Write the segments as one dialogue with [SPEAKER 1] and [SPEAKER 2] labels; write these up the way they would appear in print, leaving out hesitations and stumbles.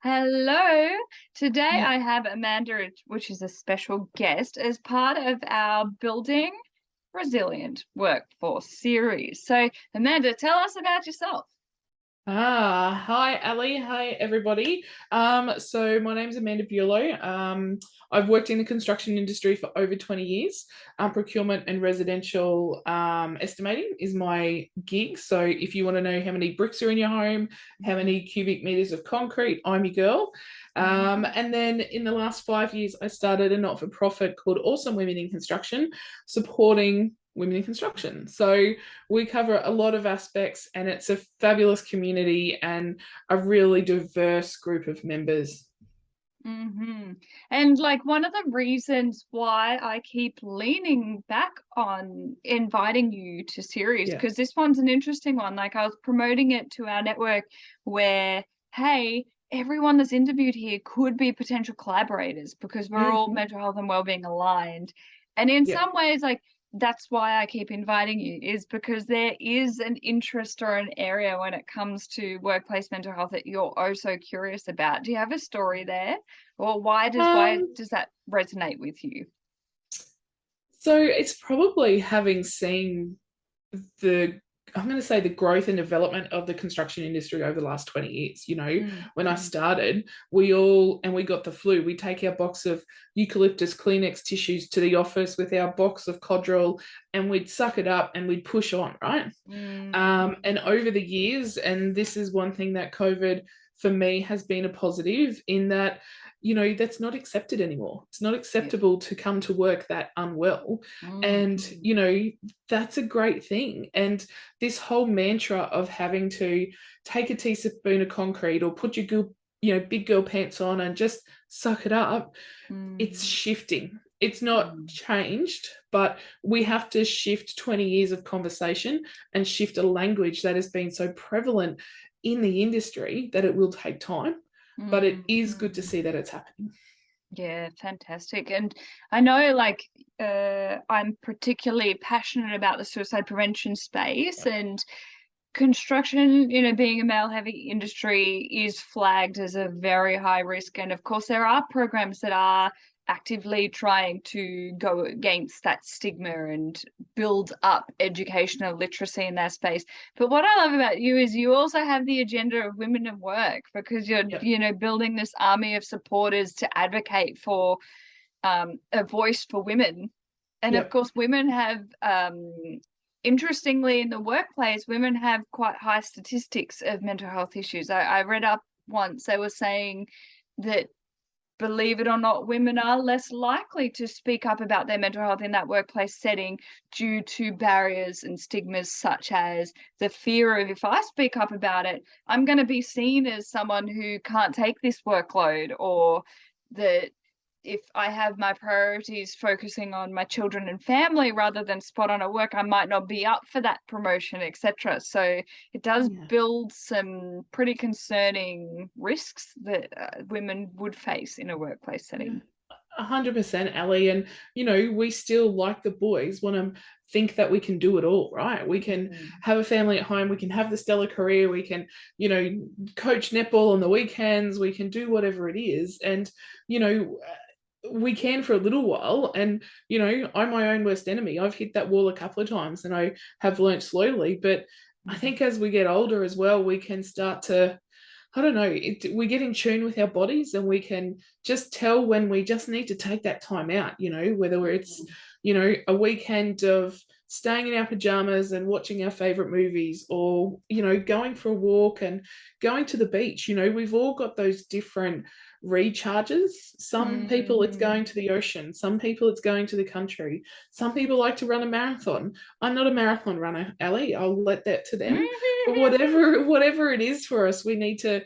[SPEAKER 1] Hello. Today
[SPEAKER 2] Yeah.
[SPEAKER 1] I have Amanda, which is a special guest, as part of our Building Resilient Workforce series. So, Amanda, tell us about yourself.
[SPEAKER 2] Hi Ali. Hi everybody. So my name's Amanda Bulow. I've worked in the construction industry for over 20 years. Procurement and residential estimating is my gig. So if you want to know how many bricks are in your home, how many cubic meters of concrete, I'm your girl.
[SPEAKER 1] Mhm.
[SPEAKER 2] And then in the last 5 years, I started a not-for-profit called Awesome Women in Construction, supporting women in construction. So we cover a lot of aspects, and it's a fabulous community and a really diverse group of members.
[SPEAKER 1] Mm-hmm. And like one of the reasons why I keep leaning back on inviting you to series,
[SPEAKER 2] Yeah.
[SPEAKER 1] because this one's an interesting one. Like I was promoting it to our network where, hey, everyone that's interviewed here could be potential collaborators because we're all
[SPEAKER 2] Mm-hmm.
[SPEAKER 1] mental health and wellbeing aligned. And in
[SPEAKER 2] Yeah.
[SPEAKER 1] some ways, like that's why I keep inviting you, is because there is an interest or an area when it comes to workplace mental health that you're oh so curious about. Do you have a story there? Or why
[SPEAKER 2] Um,
[SPEAKER 1] does that resonate with you?
[SPEAKER 2] so it's probably having seen the I'm going to say the growth and development of the construction industry over the last 20 years. When I
[SPEAKER 1] Mm.
[SPEAKER 2] started, we got the flu. We take our box of eucalyptus Kleenex tissues to the office with our box of Codral, and we'd suck it up and we'd push on, right?
[SPEAKER 1] Mm.
[SPEAKER 2] And over the years, and this is one thing that COVID for me has been a positive in that, that's not accepted anymore. It's not
[SPEAKER 1] Yeah.
[SPEAKER 2] acceptable to come to work that unwell. And,
[SPEAKER 1] Mm.
[SPEAKER 2] that's a great thing. And this whole mantra of having to take a teaspoon of concrete or put your big girl pants on and just suck it up, it's
[SPEAKER 1] Mm.
[SPEAKER 2] shifting. It's not
[SPEAKER 1] Mm.
[SPEAKER 2] changed, but we have to shift 20 years of conversation and shift a language that has been so prevalent in the industry that it will take time. But it
[SPEAKER 1] Mm.
[SPEAKER 2] is good to
[SPEAKER 1] Mm.
[SPEAKER 2] see that it's happening.
[SPEAKER 1] Yeah, fantastic. And I know like I'm particularly passionate about the suicide prevention space, and construction, being a male heavy industry is flagged as a very high risk. And of course, there are programs that are actively trying to go against that stigma and build up educational literacy in that space. But what I love about you is you also have the agenda of women in work, because you're,
[SPEAKER 2] Yeah.
[SPEAKER 1] building this army of supporters to advocate for a voice for women. And of
[SPEAKER 2] Yep.
[SPEAKER 1] course, women have, interestingly, in the workplace, women have quite high statistics of mental health issues. I read up once, they were saying that, believe it or not, women are less likely to speak up about their mental health in that workplace setting due to barriers and stigmas such as the fear of, if I speak up about it, I'm going to be seen as someone who can't take this workload, or that if I have my priorities focusing on my children and family rather than spot on at work, I might not be up for that promotion, etc. So it does
[SPEAKER 2] Yeah.
[SPEAKER 1] build some pretty concerning risks that women would face in a workplace
[SPEAKER 2] Yeah.
[SPEAKER 1] setting.
[SPEAKER 2] 100%, Ali. And, we still, like the boys, want to think that we can do it all, right? We can
[SPEAKER 1] Mm.
[SPEAKER 2] have a family at home, we can have the stellar career, we can, coach netball on the weekends, we can do whatever it is. And, we can for a little while. And, I'm my own worst enemy. I've hit that wall a couple of times and I have learnt slowly. But I
[SPEAKER 1] Mm.
[SPEAKER 2] think as we get older as well, we can start to, I don't know, we get in tune with our bodies and we can just tell when we just need to take that time out, whether it's, a weekend of staying in our pajamas and watching our favorite movies, or, going for a walk and going to the beach. We've all got those different recharges. Some people it's
[SPEAKER 1] Mm.
[SPEAKER 2] going to the ocean, some people it's going to the country, some people like to run a marathon. I'm not a marathon runner, Ali. I'll let that to them. But whatever it is for us, we need to,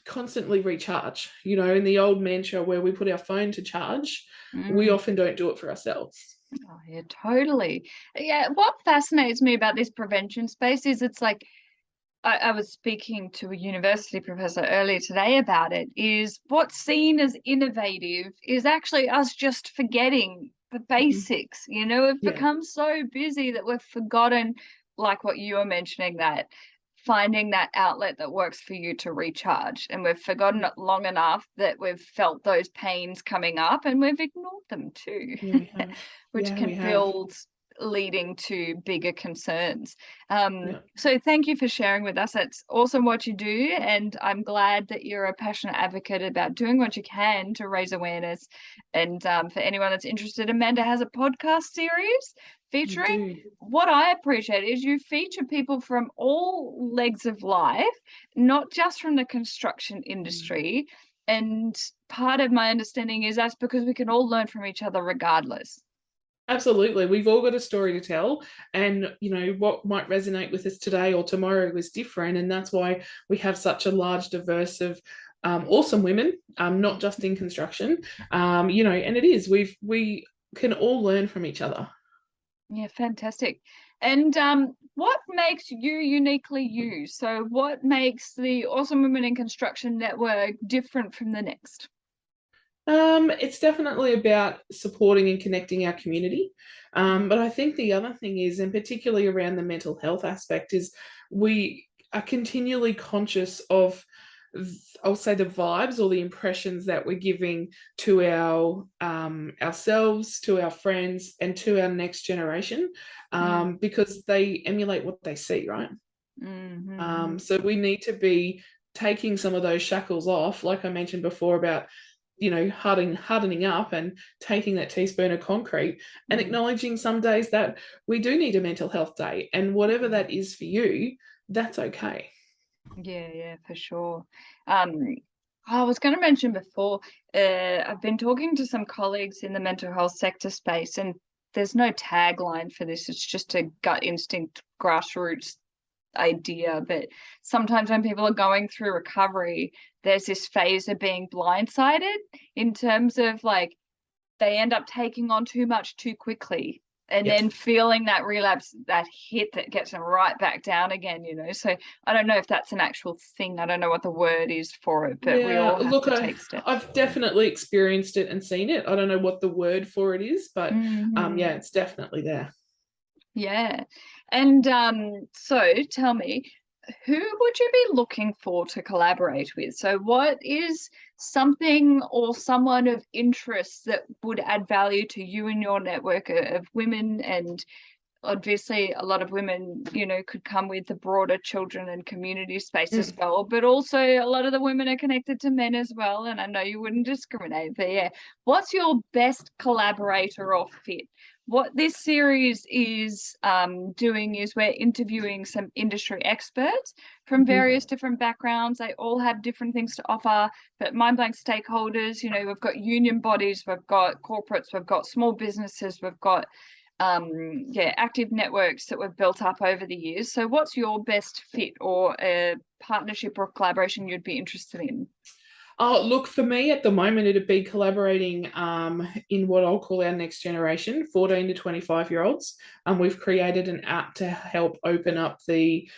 [SPEAKER 2] constantly recharge. In the old mantra where we put our phone to charge, we
[SPEAKER 1] Mm.
[SPEAKER 2] often don't do it for ourselves.
[SPEAKER 1] Oh, yeah, totally. Yeah, what fascinates me about this prevention space is it's like, I was speaking to a university professor earlier today about it, is what's seen as innovative is actually us just forgetting the
[SPEAKER 2] Mhm.
[SPEAKER 1] basics. We've
[SPEAKER 2] Yeah.
[SPEAKER 1] become so busy that we've forgotten, like what you were mentioning, that finding that outlet that works for you to recharge. And we've forgotten it long enough that we've felt those pains coming up and we've ignored them too,
[SPEAKER 2] Yeah, we have.
[SPEAKER 1] which
[SPEAKER 2] Yeah, we
[SPEAKER 1] can
[SPEAKER 2] have.
[SPEAKER 1] build leading to bigger concerns.
[SPEAKER 2] Yeah.
[SPEAKER 1] So thank you for sharing with us. It's awesome what you do, and I'm glad that you're a passionate advocate about doing what you can to raise awareness. And for anyone that's interested, Amanda has a podcast series
[SPEAKER 2] I
[SPEAKER 1] featuring.
[SPEAKER 2] do.
[SPEAKER 1] What I appreciate is you feature people from all legs of life, not just from the construction industry. And part of my understanding is that's because we can all learn from each other regardless.
[SPEAKER 2] Absolutely. We've all got a story to tell, and what might resonate with us today or tomorrow is different, and that's why we have such a large diverse of awesome women, not just in construction, and it is we can all learn from each other.
[SPEAKER 1] Yeah, fantastic. And what makes you uniquely you? So what makes the Awesome Women in Construction Network different from the next?
[SPEAKER 2] It's definitely about supporting and connecting our community. But I think the other thing is, and particularly around the mental health aspect, is we are continually conscious of, I'll say, the vibes or the impressions that we're giving to our ourselves, to our friends, and to our next generation, because they emulate what they see, right? So we need to be taking some of those shackles off, like I mentioned before about hardening up and taking that teaspoon of concrete and acknowledging some days that we do need a mental health day, and whatever that is for you, that's okay.
[SPEAKER 1] Yeah, for sure. I was going to mention before, I've been talking to some colleagues in the mental health sector space, and there's no tagline for this. It's just a gut instinct, grassroots idea. But sometimes when people are going through recovery, there's this phase of being blindsided in terms of like they end up taking on too much too quickly, and
[SPEAKER 2] Yes.
[SPEAKER 1] then feeling that relapse, that hit that gets them right back down again, So I don't know if that's an actual thing. I don't know what the word is for it, but we
[SPEAKER 2] Yeah,
[SPEAKER 1] all have
[SPEAKER 2] look,
[SPEAKER 1] to take steps.
[SPEAKER 2] I've definitely experienced it and seen it. I don't know what the word for it is, but yeah, it's definitely there.
[SPEAKER 1] Yeah. And so tell me, who would you be looking for to collaborate with? So what is something or someone of interest that would add value to you and your network of women? And obviously a lot of women, could come with the broader children and community space as well, but also a lot of the women are connected to men as well. And I know you wouldn't discriminate, but yeah, what's your best collaborator or fit? What this series is doing is we're interviewing some industry experts from various different backgrounds. They all have different things to offer, but mind blank stakeholders, we've got union bodies, we've got corporates, we've got small businesses, we've got active networks that we've built up over the years. So what's your best fit or a partnership or collaboration you'd be interested in?
[SPEAKER 2] Oh, look, for me at the moment, it'd be collaborating in what I'll call our next generation, 14 to 25-year-olds. We've created an app to help open up the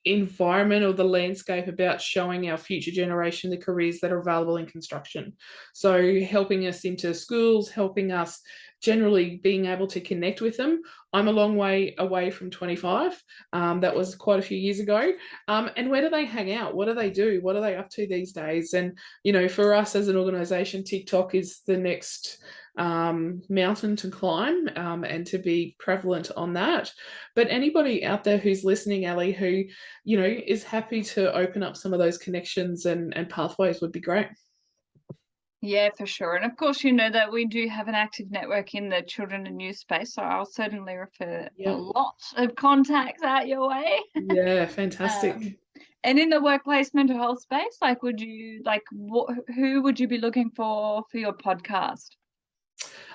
[SPEAKER 2] environment or the landscape about showing our future generation the careers that are available in construction. So helping us into schools, helping us generally being able to connect with them. I'm a long way away from 25. That was quite a few years ago. And where do they hang out? What do they do? What are they up to these days? And, for us as an organization, TikTok is the next mountain to climb and to be prevalent on that. But anybody out there who's listening, Ali, who, is happy to open up some of those connections and pathways would be great.
[SPEAKER 1] Yeah, for sure. And of course, that we do have an active network in the children and youth space. So I'll certainly refer a lot of contacts out your way.
[SPEAKER 2] Yeah, fantastic.
[SPEAKER 1] And in the workplace mental health space, who would you be looking for your podcast?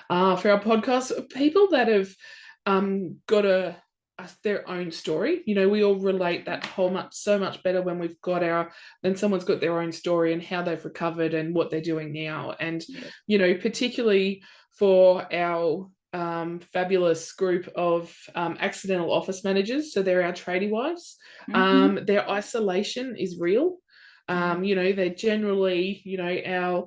[SPEAKER 2] For our podcast, people that have got their own story. We all relate that so much better when we've got someone's got their own story and how they've recovered and what they're doing now. And, particularly for our fabulous group of accidental office managers. So they're our tradie wives. Their isolation is real. They're generally, our,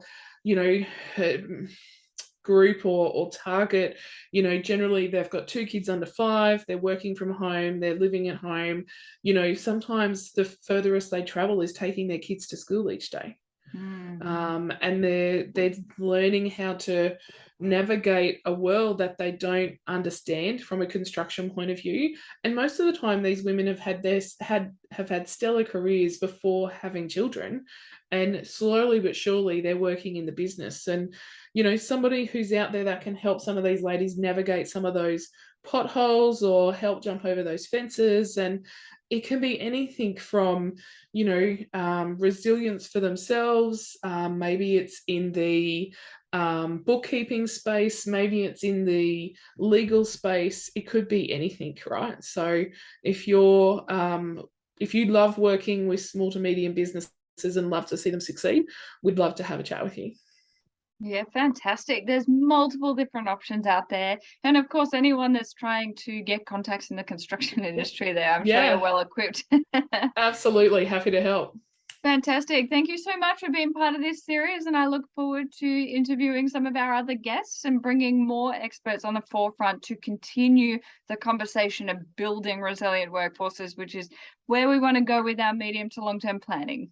[SPEAKER 2] group or target, you know, generally they've got 2 kids under 5, they're working from home, they're living at home. You know, sometimes the furthest they travel is taking their kids to school each day. And they're learning how to navigate a world that they don't understand from a construction point of view. And most of the time, these women have had stellar careers before having children, and slowly but surely they're working in the business. And you know, somebody who's out there that can help some of these ladies navigate some of those potholes or help jump over those fences. And it can be anything from, you know, resilience for themselves. Maybe it's in the bookkeeping space, maybe it's in the legal space. It could be anything, right? So if you love working with small to medium businesses and love to see them succeed, we'd love to have a chat with you.
[SPEAKER 1] Yeah, fantastic. There's multiple different options out there. And of course, anyone that's trying to get contacts in the construction industry there, I'm sure you're well equipped.
[SPEAKER 2] Absolutely. Happy to help.
[SPEAKER 1] Fantastic. Thank you so much for being part of this series. And I look forward to interviewing some of our other guests and bringing more experts on the forefront to continue the conversation of building resilient workforces, which is where we want to go with our medium to long-term planning.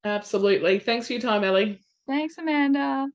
[SPEAKER 2] Absolutely. Thanks for your time, Ellie.
[SPEAKER 1] Thanks, Amanda.